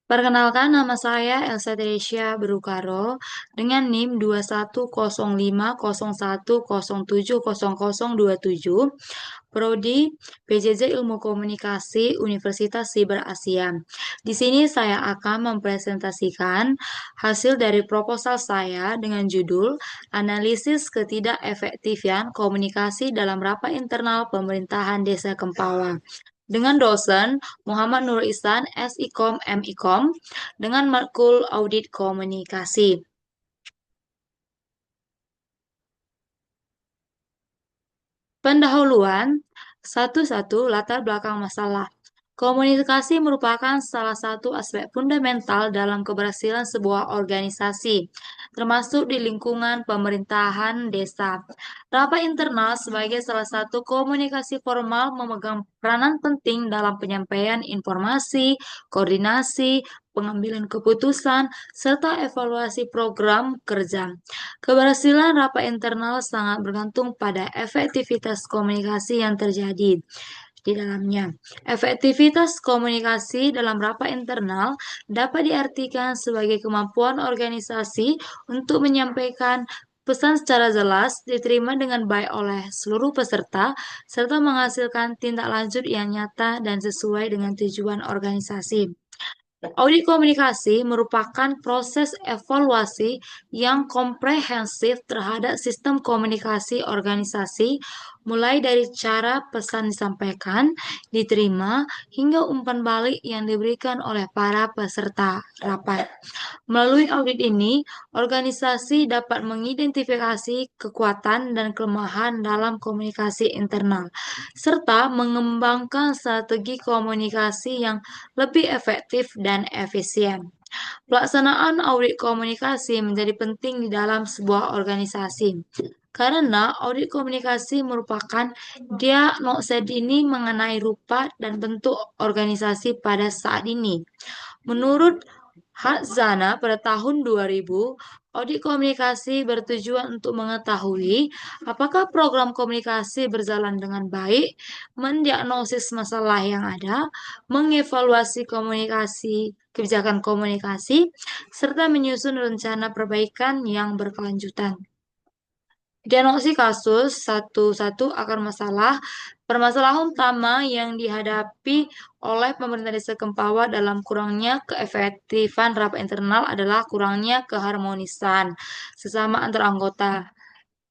Perkenalkan, nama saya Elsa Teresia Berukaro dengan NIM 210501070027, Prodi PJJ Ilmu Komunikasi Universitas Siber Asia. Di sini saya akan mempresentasikan hasil dari proposal saya dengan judul Analisis Ketidakefektifan Komunikasi dalam Rapat Internal Pemerintahan Desa Kempawa dengan dosen Muhammad Nur Ihsan, SIKOM, MIKOM, dengan matkul Audit Komunikasi. Pendahuluan, satu-satu latar belakang masalah. Komunikasi merupakan salah satu aspek fundamental dalam keberhasilan sebuah organisasi, termasuk di lingkungan pemerintahan desa. Rapat internal sebagai salah satu komunikasi formal memegang peranan penting dalam penyampaian informasi, koordinasi, pengambilan keputusan, serta evaluasi program kerja. Keberhasilan rapat internal sangat bergantung pada efektivitas komunikasi yang terjadi di dalamnya. Efektivitas komunikasi dalam rapat internal dapat diartikan sebagai kemampuan organisasi untuk menyampaikan pesan secara jelas, diterima dengan baik oleh seluruh peserta, serta menghasilkan tindak lanjut yang nyata dan sesuai dengan tujuan organisasi. Audit komunikasi merupakan proses evaluasi yang komprehensif terhadap sistem komunikasi organisasi, mulai dari cara pesan disampaikan, diterima, hingga umpan balik yang diberikan oleh para peserta rapat. Melalui audit ini, organisasi dapat mengidentifikasi kekuatan dan kelemahan dalam komunikasi internal, serta mengembangkan strategi komunikasi yang lebih efektif dan efisien. Pelaksanaan audit komunikasi menjadi penting di dalam sebuah organisasi. Karena audit komunikasi merupakan diagnosa dini mengenai rupa dan bentuk organisasi pada saat ini. Menurut Hatzana pada tahun 2000, audit komunikasi bertujuan untuk mengetahui apakah program komunikasi berjalan dengan baik, mendiagnosis masalah yang ada, mengevaluasi kebijakan komunikasi, serta menyusun rencana perbaikan yang berkelanjutan. Diagnosis kasus satu-satu akar masalah. Permasalahan utama yang dihadapi oleh pemerintah desa Kempawa dalam kurangnya keefektifan rapat internal adalah kurangnya keharmonisan sesama antar anggota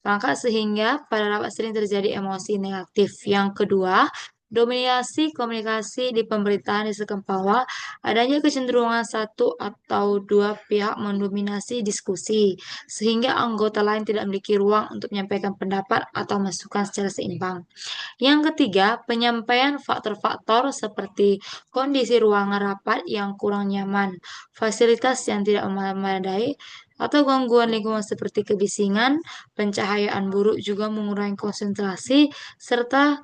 perangkat sehingga pada rapat sering terjadi emosi negatif. Yang kedua, dominasi komunikasi di pemerintahan desa Kempawa, adanya kecenderungan satu atau dua pihak mendominasi diskusi, sehingga anggota lain tidak memiliki ruang untuk menyampaikan pendapat atau masukan secara seimbang. Yang ketiga, penyampaian faktor-faktor seperti kondisi ruangan rapat yang kurang nyaman, fasilitas yang tidak memadai, atau gangguan lingkungan seperti kebisingan, pencahayaan buruk juga mengurangi konsentrasi, serta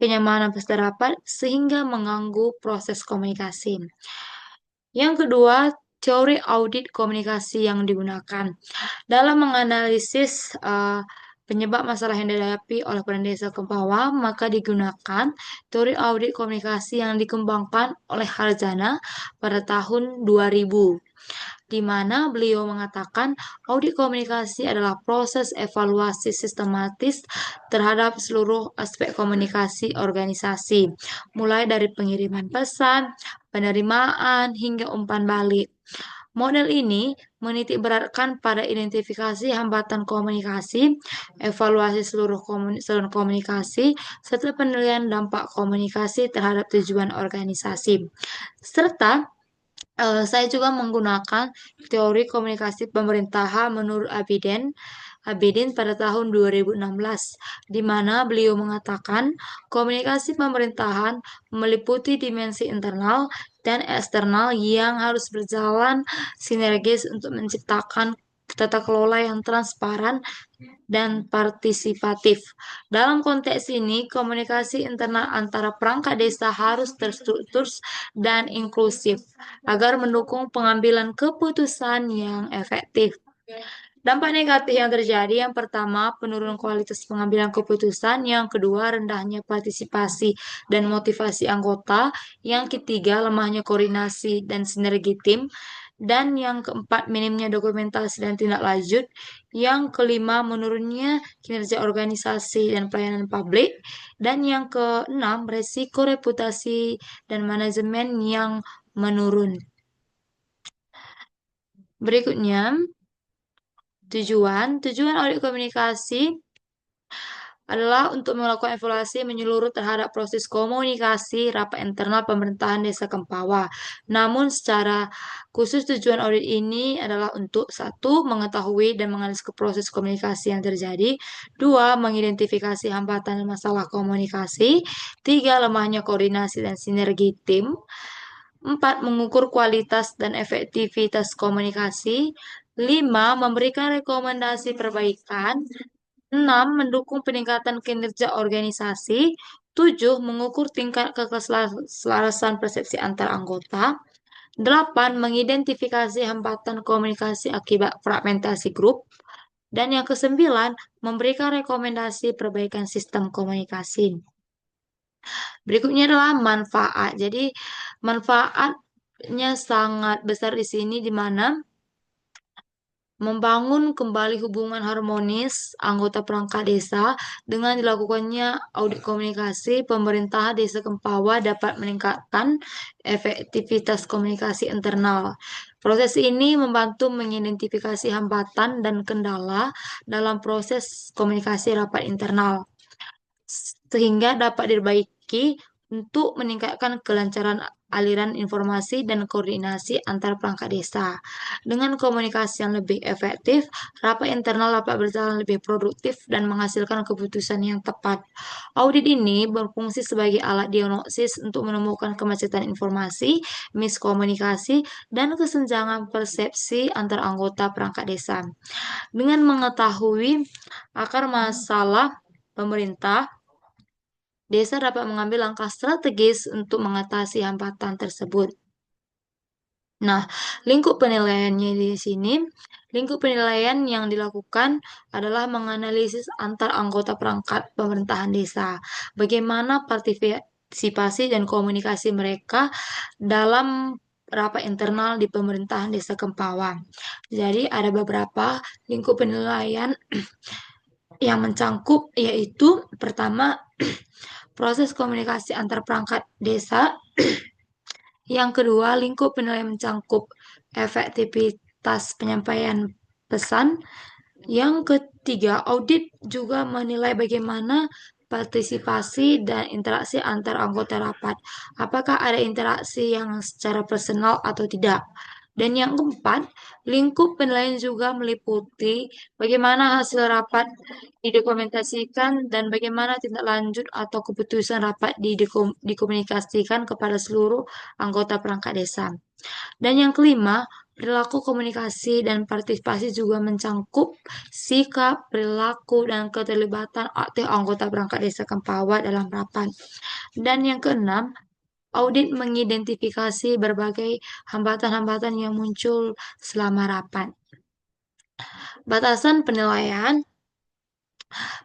kenyamanan peserta rapat sehingga mengganggu proses komunikasi. Yang kedua, teori audit komunikasi yang digunakan dalam menganalisis penyebab masalah yang dihadapi oleh pemerintah desa Kempawa, maka digunakan teori audit komunikasi yang dikembangkan oleh Harjana pada tahun 2000, di mana beliau mengatakan audit komunikasi adalah proses evaluasi sistematis terhadap seluruh aspek komunikasi organisasi, mulai dari pengiriman pesan, penerimaan, hingga umpan balik. Model ini menitik beratkan pada identifikasi hambatan komunikasi, evaluasi seluruh komunikasi, serta penilaian dampak komunikasi terhadap tujuan organisasi. Serta saya juga menggunakan teori komunikasi pemerintahan menurut Abidin pada tahun 2016, di mana beliau mengatakan komunikasi pemerintahan meliputi dimensi internal dan eksternal yang harus berjalan sinergis untuk menciptakan tata kelola yang transparan dan partisipatif. Dalam konteks ini, komunikasi internal antara perangkat desa harus terstruktur dan inklusif agar mendukung pengambilan keputusan yang efektif. Dampak negatif yang terjadi, yang pertama, penurunan kualitas pengambilan keputusan, yang kedua, rendahnya partisipasi dan motivasi anggota, yang ketiga, lemahnya koordinasi dan sinergi tim, dan yang keempat, minimnya dokumentasi dan tindak lanjut, yang kelima, menurunnya kinerja organisasi dan pelayanan publik, dan yang keenam, resiko reputasi dan manajemen yang menurun. Berikutnya, tujuan audit komunikasi adalah untuk melakukan evaluasi menyeluruh terhadap proses komunikasi rapat internal pemerintahan Desa Kempawa. Namun secara khusus tujuan audit ini adalah untuk satu, mengetahui dan menganalisis proses komunikasi yang terjadi, dua, mengidentifikasi hambatan dan masalah komunikasi, tiga, lemahnya koordinasi dan sinergi tim, empat, mengukur kualitas dan efektivitas komunikasi, lima, memberikan rekomendasi perbaikan, 6. Mendukung peningkatan kinerja organisasi. 7. Mengukur tingkat keselarasan persepsi antar anggota. 8. Mengidentifikasi hambatan komunikasi akibat fragmentasi grup. Dan yang kesembilan, memberikan rekomendasi perbaikan sistem komunikasi. Berikutnya adalah manfaat. Jadi, manfaatnya sangat besar di sini, di mana membangun kembali hubungan harmonis anggota perangkat desa dengan dilakukannya audit komunikasi, pemerintah Desa Kempawa dapat meningkatkan efektivitas komunikasi internal. Proses ini membantu mengidentifikasi hambatan dan kendala dalam proses komunikasi rapat internal sehingga dapat diperbaiki untuk meningkatkan kelancaran aliran informasi dan koordinasi antar perangkat desa. Dengan komunikasi yang lebih efektif, rapat internal dapat berjalan lebih produktif dan menghasilkan keputusan yang tepat. Audit ini berfungsi sebagai alat diagnosis untuk menemukan kemacetan informasi, miskomunikasi, dan kesenjangan persepsi antar anggota perangkat desa. Dengan mengetahui akar masalah pemerintah, desa dapat mengambil langkah strategis untuk mengatasi hambatan tersebut. Nah, lingkup penilaiannya di sini, lingkup penilaian yang dilakukan adalah menganalisis antar anggota perangkat pemerintahan desa, bagaimana partisipasi dan komunikasi mereka dalam rapat internal di pemerintahan Desa Kempawa. Jadi ada beberapa lingkup penilaian yang mencangkup, yaitu pertama, proses komunikasi antar perangkat desa. Yang kedua, lingkup penilaian mencangkup efektivitas penyampaian pesan. Yang ketiga, audit juga menilai bagaimana partisipasi dan interaksi antar anggota rapat. Apakah ada interaksi yang secara personal atau tidak? Dan yang keempat, lingkup penilaian juga meliputi bagaimana hasil rapat didokumentasikan dan bagaimana tindak lanjut atau keputusan rapat dikomunikasikan kepada seluruh anggota perangkat desa. Dan yang kelima, perilaku komunikasi dan partisipasi juga mencangkup sikap, perilaku, dan keterlibatan aktif anggota perangkat desa Kempawa dalam rapat. Dan yang keenam, audit mengidentifikasi berbagai hambatan-hambatan yang muncul selama rapat. Batasan penilaian.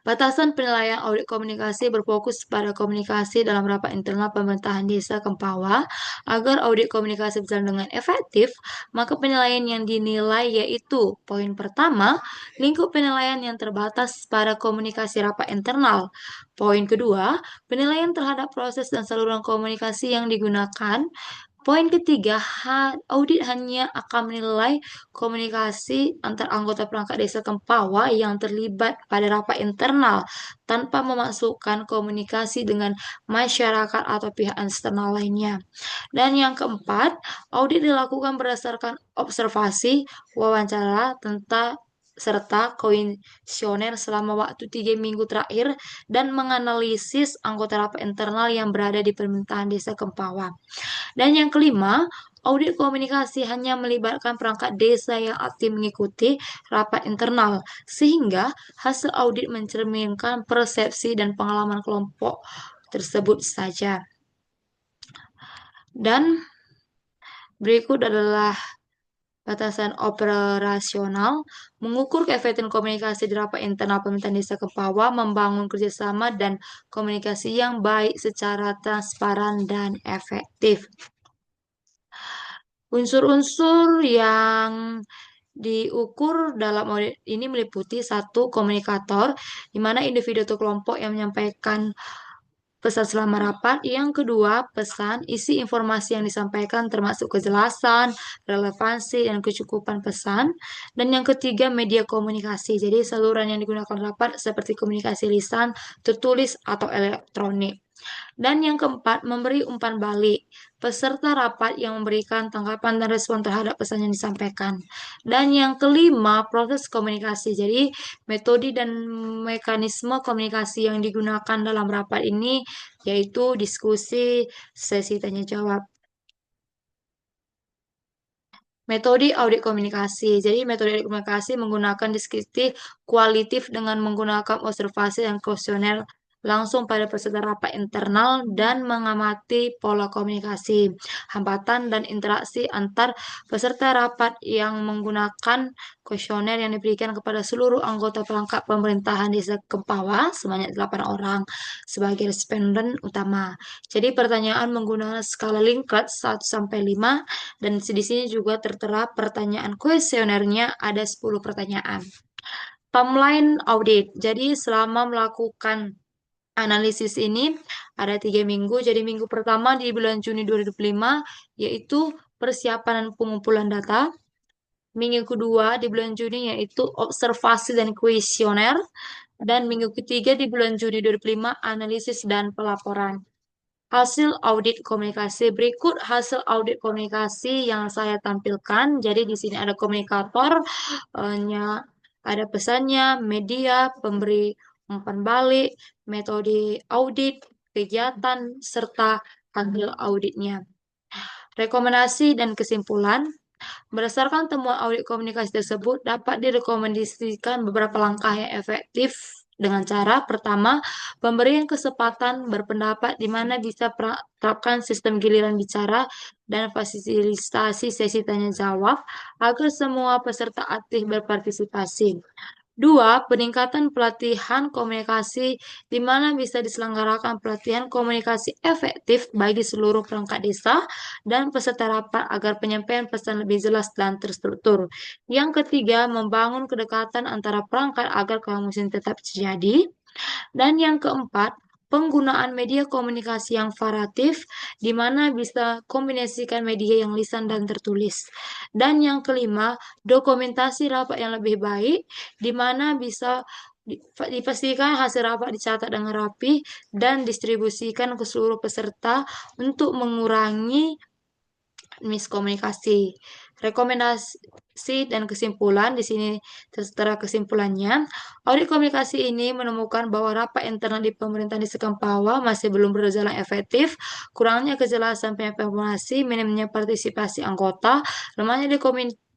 Batasan penilaian audit komunikasi berfokus pada komunikasi dalam rapat internal pemerintahan Desa Kempawa. Agar audit komunikasi berjalan dengan efektif, maka penilaian yang dinilai yaitu poin pertama, lingkup penilaian yang terbatas pada komunikasi rapat internal. Poin kedua, penilaian terhadap proses dan saluran komunikasi yang digunakan. Poin ketiga, audit hanya akan menilai komunikasi antar anggota perangkat desa Kempawa yang terlibat pada rapat internal tanpa memasukkan komunikasi dengan masyarakat atau pihak eksternal lainnya. Dan yang keempat, audit dilakukan berdasarkan observasi, wawancara, tentang serta kuesioner selama waktu 3 minggu terakhir dan menganalisis anggota rapat internal yang berada di pemerintahan desa Kempawa. Dan yang kelima, audit komunikasi hanya melibatkan perangkat desa yang aktif mengikuti rapat internal, sehingga hasil audit mencerminkan persepsi dan pengalaman kelompok tersebut saja. Dan berikut adalah batasan operasional, mengukur keefektifan komunikasi di rapat internal pemerintahan desa ke bawah, membangun kerjasama dan komunikasi yang baik secara transparan dan efektif. Unsur-unsur yang diukur dalam audit ini meliputi satu komunikator, di mana individu atau kelompok yang menyampaikan pesan selama rapat. Yang kedua, pesan, isi informasi yang disampaikan termasuk kejelasan, relevansi, dan kecukupan pesan. Dan yang ketiga, media komunikasi. Jadi saluran yang digunakan rapat seperti komunikasi lisan, tertulis, atau elektronik. Dan yang keempat, memberi umpan balik. Peserta rapat yang memberikan tanggapan dan respon terhadap pesan yang disampaikan. Dan yang kelima, proses komunikasi. Jadi, metode dan mekanisme komunikasi yang digunakan dalam rapat ini yaitu diskusi, sesi tanya jawab. Metode audit komunikasi. Jadi, metode audit komunikasi menggunakan diskusi kualitatif dengan menggunakan observasi dan kuesioner langsung pada peserta rapat internal dan mengamati pola komunikasi, hambatan, dan interaksi antar peserta rapat yang menggunakan kuesioner yang diberikan kepada seluruh anggota perangkat pemerintahan desa Kempawa sebanyak 8 orang sebagai responden utama. Jadi, pertanyaan menggunakan skala Likert 1 sampai 5 dan di sini juga tertera pertanyaan kuesionernya ada 10 pertanyaan. Timeline audit. Jadi selama melakukan analisis ini ada 3 minggu. Jadi minggu pertama di bulan Juni 2025 yaitu persiapan dan pengumpulan data. Minggu kedua di bulan Juni yaitu observasi dan kuesioner. Dan minggu ketiga di bulan Juni 2025 analisis dan pelaporan. Hasil audit komunikasi. Berikut hasil audit komunikasi yang saya tampilkan. Jadi di sini ada komunikator, ada pesannya, media, pemberi umpan balik, metode audit, kegiatan, serta hasil auditnya. Rekomendasi dan kesimpulan. Berdasarkan temuan audit komunikasi tersebut, dapat direkomendasikan beberapa langkah yang efektif dengan cara pertama, pemberian kesempatan berpendapat di mana bisa terapkan sistem giliran bicara dan fasilitasi sesi tanya jawab agar semua peserta aktif berpartisipasi. Dua, peningkatan pelatihan komunikasi di mana bisa diselenggarakan pelatihan komunikasi efektif bagi seluruh perangkat desa dan peserta rapat agar penyampaian pesan lebih jelas dan terstruktur. Yang ketiga, membangun kedekatan antara perangkat agar komunikasi tetap terjadi. Dan yang keempat, penggunaan media komunikasi yang variatif, di mana bisa kombinasikan media yang lisan dan tertulis. Dan yang kelima, dokumentasi rapat yang lebih baik, di mana bisa dipastikan hasil rapat dicatat dengan rapi dan distribusikan ke seluruh peserta untuk mengurangi miskomunikasi. Rekomendasi dan kesimpulan di sini tertera kesimpulannya. Audit komunikasi ini menemukan bahwa rapat internal di pemerintahan di Sekampawa masih belum berjalan efektif, kurangnya kejelasan penyampaian informasi, minimnya partisipasi anggota, lemahnya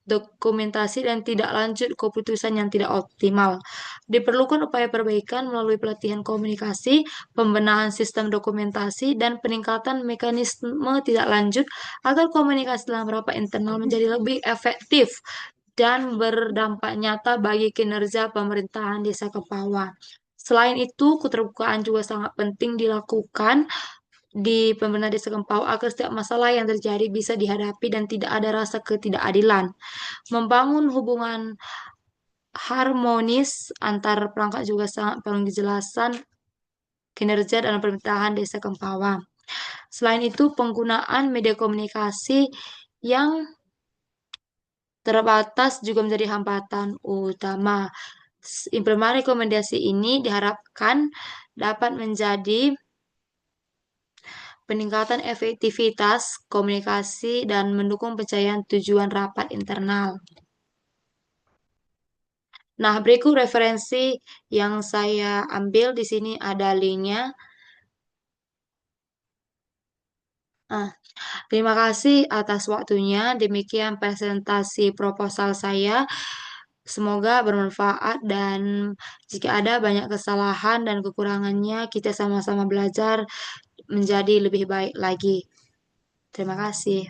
dokumentasi dan tidak lanjut keputusan yang tidak optimal. Diperlukan upaya perbaikan melalui pelatihan komunikasi, pembenahan sistem dokumentasi, dan peningkatan mekanisme tidak lanjut agar komunikasi dalam rapat internal menjadi lebih efektif dan berdampak nyata bagi kinerja pemerintahan desa Kepawa. Selain itu, keterbukaan juga sangat penting dilakukan di pemerintahan desa Kempawa agar setiap masalah yang terjadi bisa dihadapi dan tidak ada rasa ketidakadilan. Membangun hubungan harmonis antar perangkat juga sangat perlu kejelasan kinerja dalam pemerintahan desa Kempawa. Selain itu, penggunaan media komunikasi yang terbatas juga menjadi hambatan utama. Implementasi rekomendasi ini diharapkan dapat menjadi peningkatan efektivitas komunikasi dan mendukung pencapaian tujuan rapat internal. Nah, berikut referensi yang saya ambil di sini ada linknya. Terima kasih atas waktunya. Demikian presentasi proposal saya. Semoga bermanfaat dan jika ada banyak kesalahan dan kekurangannya, kita sama-sama belajar menjadi lebih baik lagi. Terima kasih.